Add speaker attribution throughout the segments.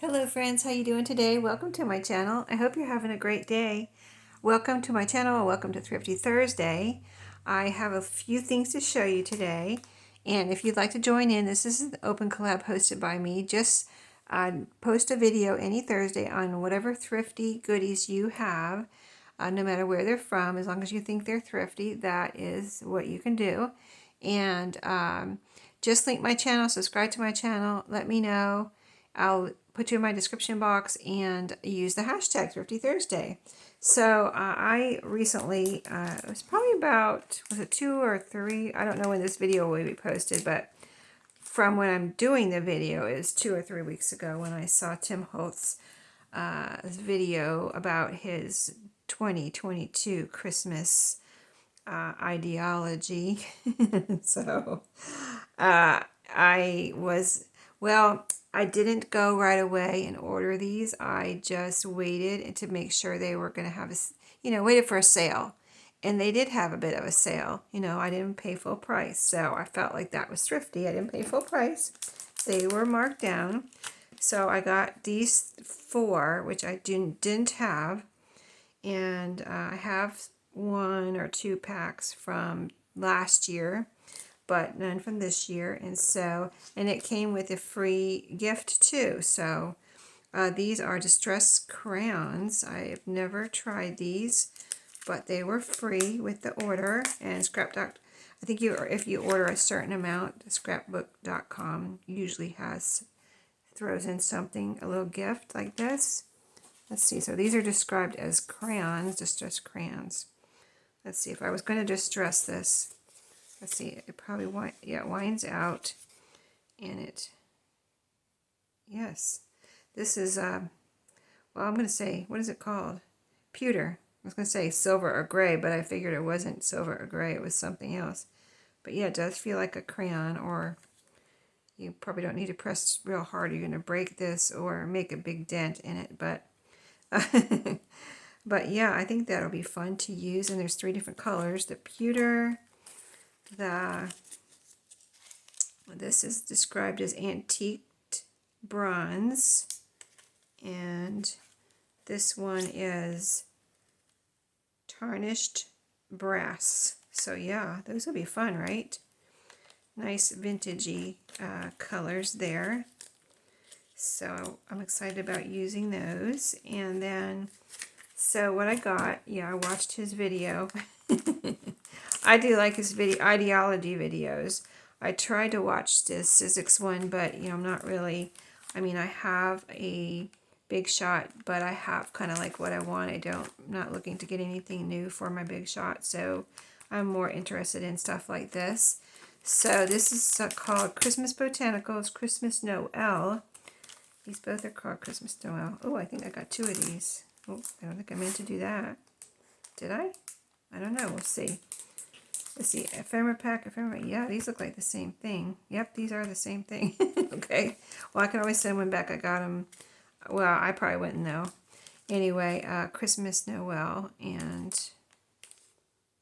Speaker 1: Hello friends, how you doing today? Welcome to my channel. I hope you're having a great day. Welcome to my channel and welcome to Thrifty Thursday. I have a few things to show you today, and if you'd like to join in, this is an open collab hosted by me. Just post a video any Thursday on whatever thrifty goodies you have, no matter where they're from, as long as you think they're thrifty. That is what you can do. And just link my channel, subscribe to my channel, let me know. I'll put you in my description box and use the hashtag Thrifty Thursday. So I recently, it was probably about, was it 2 or 3? I don't know when this video will be posted, but from when I'm doing the video is 2 or 3 weeks ago when I saw Tim Holtz's video about his 2022 Christmas ideology. So I was, well, I didn't go right away and order these. I just waited to make sure they were going to have waited for a sale. And they did have a bit of a sale. I didn't pay full price. So I felt like that was thrifty. I didn't pay full price. They were marked down. So I got these 4, which I didn't have. And I have 1 or 2 packs from last year, but none from this year. And it came with a free gift too. So these are distress crayons. I've never tried these, but they were free with the order. And Scrapbook, I think if you order a certain amount, scrapbook.com usually throws in something, a little gift like this. Let's see, so these are described as crayons, distress crayons. Let's see, if I was going to distress this, let's see, it probably, it winds out, and yes, this is, well, I'm going to say, what is it called? Pewter. I was going to say silver or gray, but I figured it wasn't silver or gray, it was something else. But yeah, it does feel like a crayon, or you probably don't need to press real hard. You're going to break this or make a big dent in it, but but yeah, I think that'll be fun to use. And there's 3 different colors: the pewter, this is described as antiqued bronze, and this one is tarnished brass. So yeah, those will be fun, right? Nice vintagey colors there. So I'm excited about using those. And then, so what I got, I watched his video. I do like his ideology videos. I tried to watch this Sizzix one, but I'm not really, I have a Big Shot, but I have kind of like what I want. I'm not looking to get anything new for my Big Shot, so I'm more interested in stuff like this. So this is called Christmas Botanicals, Christmas Noel. These both are called Christmas Noel. Oh, I think I got 2 of these. Oh, I don't think I meant to do that. Did I? I don't know. We'll see. Let's see. Ephemera pack, ephemera. Yeah, these look like the same thing. Yep, these are the same thing. Okay. Well, I can always send one back. I got them. Well, I probably wouldn't know. Anyway, Christmas Noel. And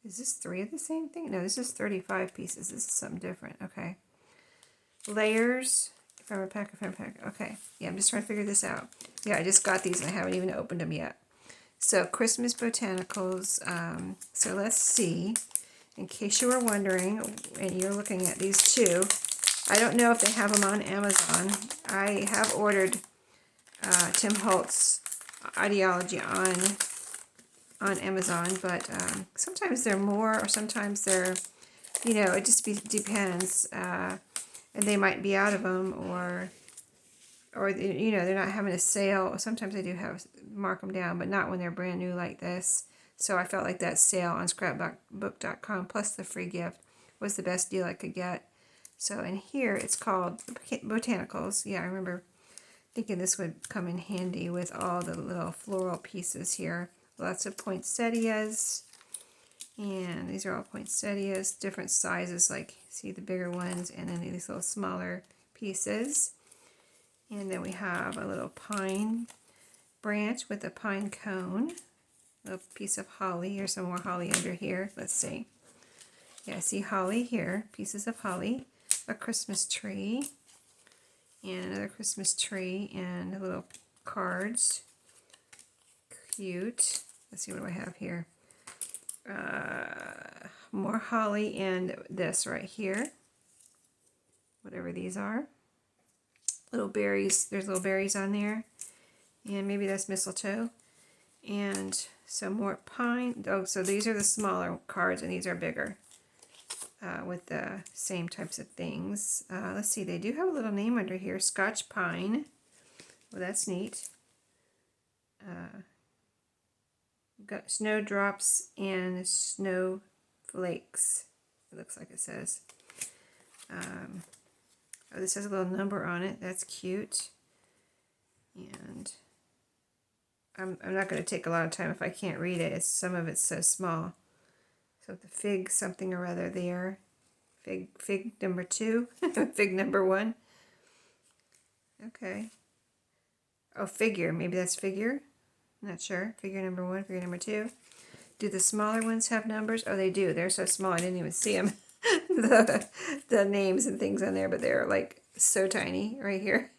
Speaker 1: is this 3 of the same thing? No, this is 35 pieces. This is something different. Okay. Layers. Ephemera pack, ephemera pack. Okay. Yeah, I'm just trying to figure this out. Yeah, I just got these and I haven't even opened them yet. So, Christmas Botanicals. So, let's see. In case you were wondering, and you're looking at these 2, I don't know if they have them on Amazon. I have ordered Tim Holtz's ideology on Amazon, but sometimes they're more, or sometimes they're, it just depends. And they might be out of them, or they're not having a sale. Sometimes they do mark them down, but not when they're brand new like this. So I felt like that sale on scrapbook.com plus the free gift was the best deal I could get. So in here it's called Botanicals. Yeah, I remember thinking this would come in handy with all the little floral pieces here. Lots of poinsettias. And these are all poinsettias, different sizes, like see the bigger ones, and then these little smaller pieces. And then we have a little pine branch with a pine cone, a little piece of holly. Here's some more holly under here. Let's see. Yeah, I see holly here, pieces of holly, a Christmas tree, And another Christmas tree and little cards. Cute. Let's see, what do I have here? More holly and this right here. Whatever these are. Little berries. There's little berries on there. And maybe that's mistletoe. And some more pine. Oh, so these are the smaller cards and these are bigger. With the same types of things. Let's see, they do have a little name under here. Scotch pine. Well, that's neat. Got snowdrops and snowflakes. It looks like it says. Oh, this has a little number on it. That's cute. And I'm not going to take a lot of time if I can't read it. Some of it's so small. So the fig something or other there. Fig number 2. Fig number 1. Okay. Oh, figure. Maybe that's figure. Not sure. Figure number 1, figure number 2. Do the smaller ones have numbers? Oh, they do. They're so small I didn't even see them. the names and things on there, but they're like so tiny right here.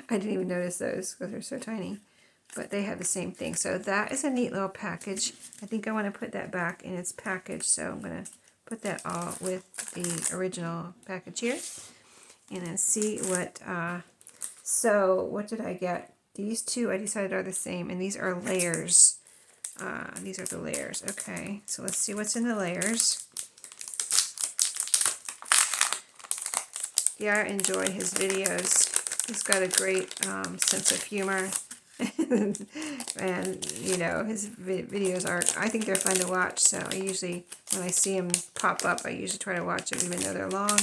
Speaker 1: I didn't even notice those because they're so tiny. But they have the same thing. So that is a neat little package. I think I want to put that back in its package. So I'm going to put that all with the original package here. And then see what, so what did I get? These two I decided are the same. And these are layers. These are the layers. Okay, so let's see what's in the layers. Yeah, I enjoy his videos. He's got a great sense of humor. And you know, his videos are, I think they're fun to watch, so I usually, when I see them pop up, I usually try to watch them even though they're long.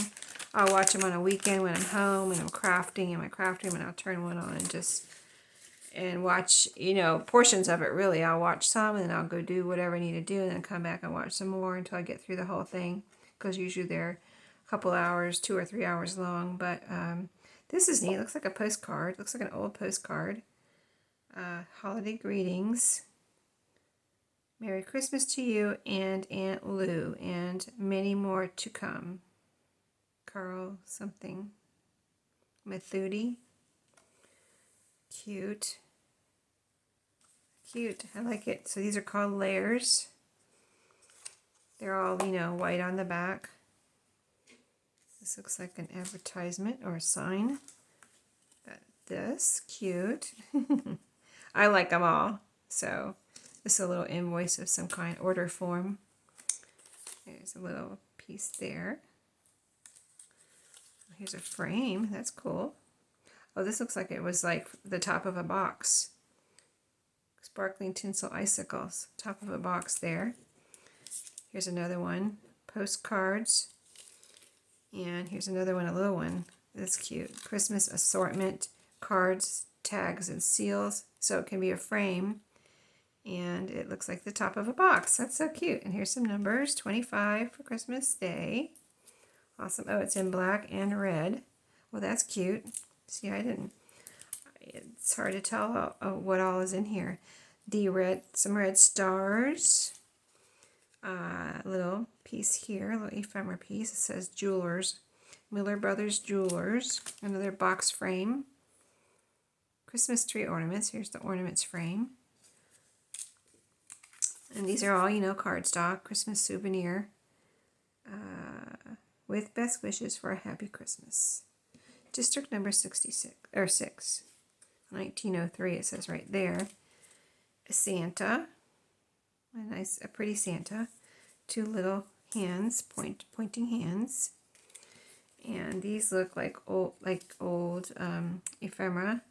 Speaker 1: I'll watch them on a weekend when I'm home and I'm crafting in my craft room, and I'll turn one on and watch, you know, portions of it really. I'll watch some and then I'll go do whatever I need to do and then come back and watch some more until I get through the whole thing, because usually they're a couple hours, 2 or 3 hours long. But this is neat. It looks like a postcard. Looks like an old postcard. Holiday greetings. Merry Christmas to you and Aunt Lou, and many more to come. Carl something. Methudi. Cute. Cute. I like it. So these are called layers. They're all, you know, white on the back. This looks like an advertisement or a sign. Got this. Cute. I like them all. So this is a little invoice of some kind, order form. There's a little piece there. Here's a frame. That's cool. Oh, this looks like it was like the top of a box. Sparkling tinsel icicles. Top of a box there. Here's another one. Postcards. And here's another one, a little one. That's cute. Christmas assortment. Cards, tags, and seals. So it can be a frame. And it looks like the top of a box. That's so cute. And here's some numbers. 25 for Christmas Day. Awesome. Oh, it's in black and red. Well, that's cute. See, it's hard to tell what all is in here. Some red stars. Little piece here, a little ephemera piece. It says Jewelers. Miller Brothers Jewelers. Another box frame. Christmas tree ornaments. Here's the ornaments frame. And these are all, you know, cardstock. Christmas souvenir. With best wishes for a happy Christmas. District number 66, or 6. 1903, it says right there. A Santa. A pretty Santa. 2 little hands, pointing hands. And these look like old ephemera.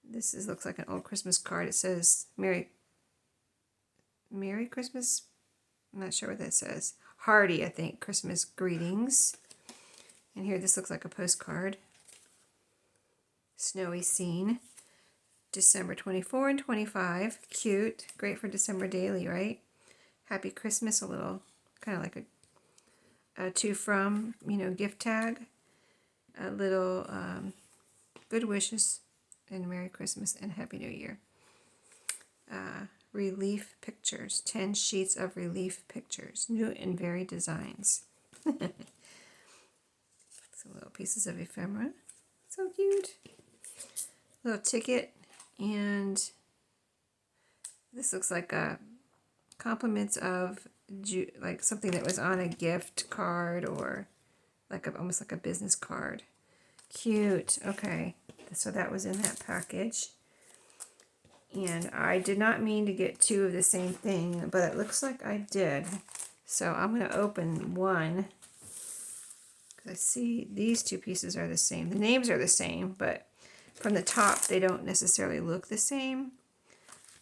Speaker 1: This looks like an old Christmas card. It says Merry Christmas. I'm not sure what that says. Hearty, I think. Christmas greetings. And here, this looks like a postcard. Snowy scene. December 24 and 25. Cute. Great for December daily, right? Happy Christmas. A little, kind of like a to from, you know, gift tag. A little good wishes and Merry Christmas and Happy New Year. Relief pictures. 10 sheets of relief pictures. New and varied designs. Some little pieces of ephemera. So cute. Little ticket, and this looks like a compliments of like something that was on a gift card or like almost like a business card. Cute. Okay, so that was in that package. And I did not mean to get two of the same thing, but it looks like I did. So I'm going to open one. I see these two pieces are the same. The names are the same, but from the top they don't necessarily look the same.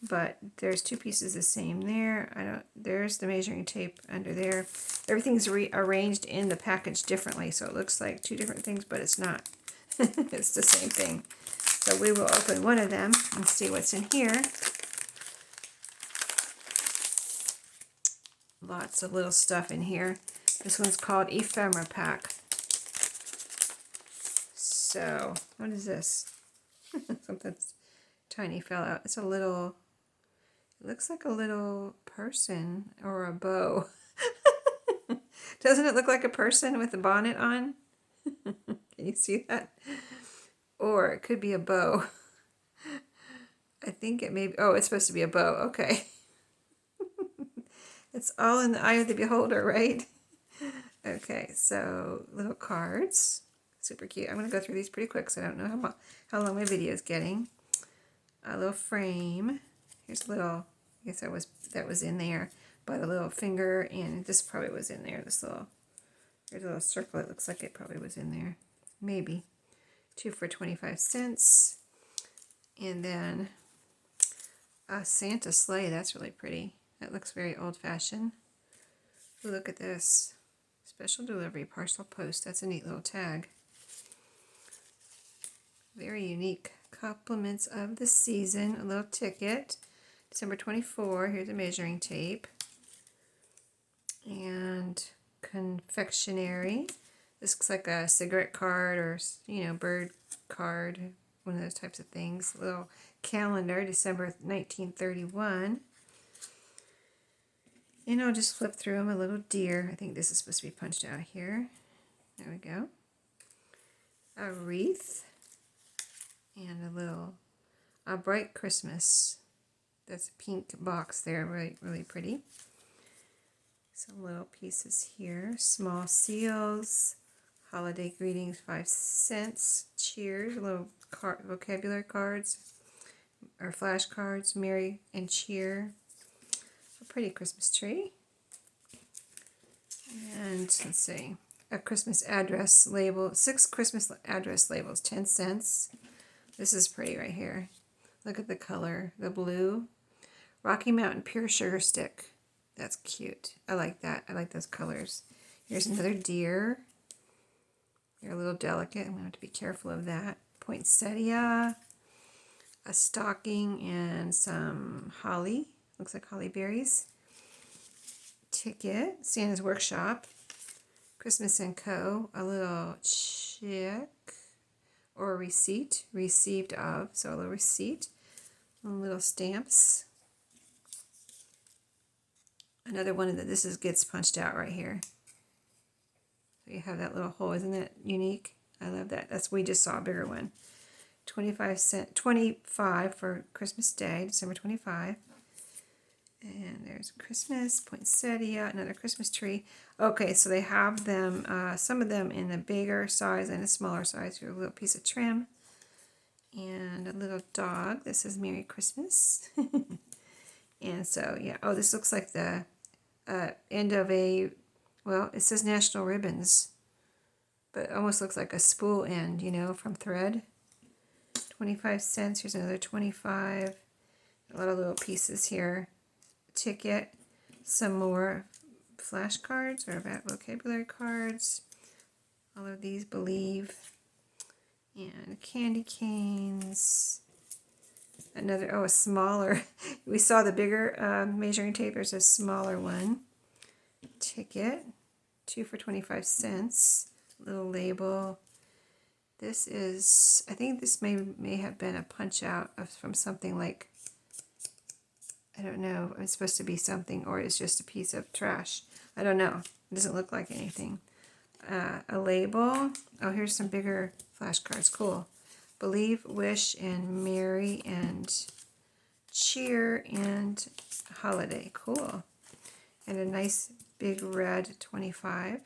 Speaker 1: But there's two pieces the same there. There's the measuring tape under there. Everything's rearranged in the package differently, so it looks like two different things, but it's not. It's the same thing. So we will open one of them and see what's in here. Lots of little stuff in here. This one's called Ephemera Pack. So, what is this? Something tiny fell out. It's a little, it looks like a little person or a bow. Doesn't it look like a person with a bonnet on? Can you see that? Or it could be a bow. I think it may be, oh, it's supposed to be a bow. Okay. It's all in the eye of the beholder, right? Okay, so little cards. Super cute. I'm going to go through these pretty quick because I don't know how long my video is getting. A little frame. Here's a little, I guess that was in there by the little finger, and this probably was in there. This little, there's a little circle. It looks like it probably was in there. Maybe. 2 for 25 cents. And then a Santa sleigh. That's really pretty. That looks very old-fashioned. Look at this. Special delivery, parcel post. That's a neat little tag. Very unique. Compliments of the season. A little ticket. December 24. Here's a measuring tape. And confectionery. This looks like a cigarette card or, bird card. One of those types of things. A little calendar, December 1931. And I'll just flip through them. A little deer. I think this is supposed to be punched out here. There we go. A wreath. And a bright Christmas. That's a pink box there. Really pretty. Some little pieces here. Small seals. Holiday greetings, 5 cents. Cheers. Little vocabulary cards. Or flashcards. Merry and cheer. A pretty Christmas tree. And let's see. A Christmas address label. 6 Christmas address labels. 10 cents. This is pretty right here. Look at the color. The blue. Rocky Mountain Pure Sugar Stick. That's cute. I like that. I like those colors. Here's another deer. They're a little delicate. I'm going to have to be careful of that. Poinsettia. A stocking and some holly. Looks like holly berries. Ticket. Santa's Workshop. Christmas & Co. A little check. Or a receipt. Received of. So a little receipt. Little stamps. Another one that gets punched out right here. So you have that little hole. Isn't that unique? I love that. We just saw a bigger one. 25 for Christmas Day, December 25. And there's Christmas, poinsettia, another Christmas tree. Okay, so they have them, some of them in a bigger size and a smaller size. Here's a little piece of trim. And a little dog. This is Merry Christmas. And so, yeah. Oh, this looks like the end of it says National Ribbons. But it almost looks like a spool end, from thread. 25 cents. Here's another 25. A lot of little pieces here. Ticket. Some more flashcards or vocabulary cards. All of these, believe. And candy canes. Another, a smaller. We saw the bigger measuring tape. There's a smaller one. Ticket. 2 for 25 cents. Little label. This is, I think this may have been a punch out from something like, I don't know, it's supposed to be something, or it's just a piece of trash. I don't know. It doesn't look like anything. a label. Oh, here's some bigger flashcards. Cool. Believe, wish, and merry, and cheer, and holiday. Cool. And a nice big red 25.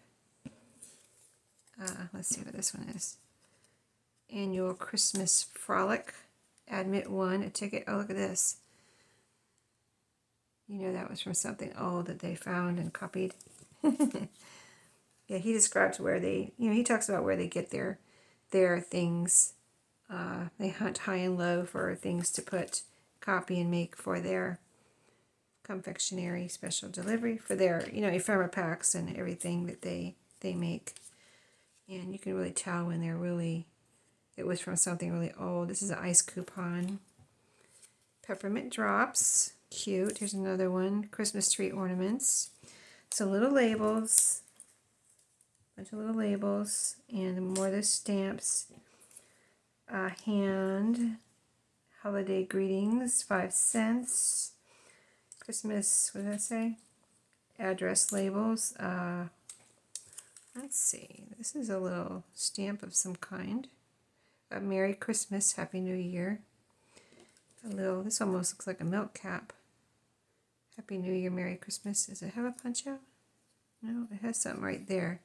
Speaker 1: Let's see what this one is. Annual Christmas Frolic. Admit 1, a ticket. Oh, look at this. You know that was from something old that they found and copied. Yeah, he describes where they, he talks about where they get their things. They hunt high and low for things to put, copy, and make for their confectionery special delivery, for their, ephemera packs and everything that they make. And you can really tell when it was from something really old. This is an ice coupon. Peppermint drops. Cute. Here's another one. Christmas tree ornaments. So little labels. Bunch of little labels. And more of those stamps. Hand. Holiday greetings. 5 cents. Christmas, what did I say? Address labels. Let's see. This is a little stamp of some kind. A Merry Christmas, Happy New Year. This almost looks like a milk cap. Happy New Year, Merry Christmas. Does it have a punch out? No, it has something right there.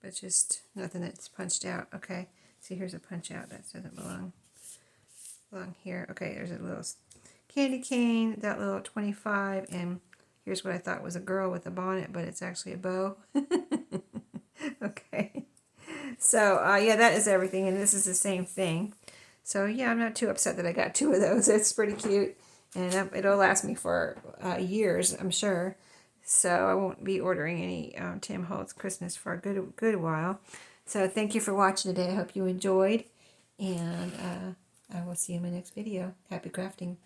Speaker 1: But just nothing that's punched out. Okay, see, here's a punch out. That doesn't belong here. Okay, there's a little candy cane, that little 25, and here's what I thought was a girl with a bonnet, but it's actually a bow. Okay. So, yeah, that is everything, and this is the same thing. So, yeah, I'm not too upset that I got 2 of those. It's pretty cute, and it'll last me for years, I'm sure. So, I won't be ordering any Tim Holtz Christmas for a good while. So, thank you for watching today. I hope you enjoyed, and I will see you in my next video. Happy crafting.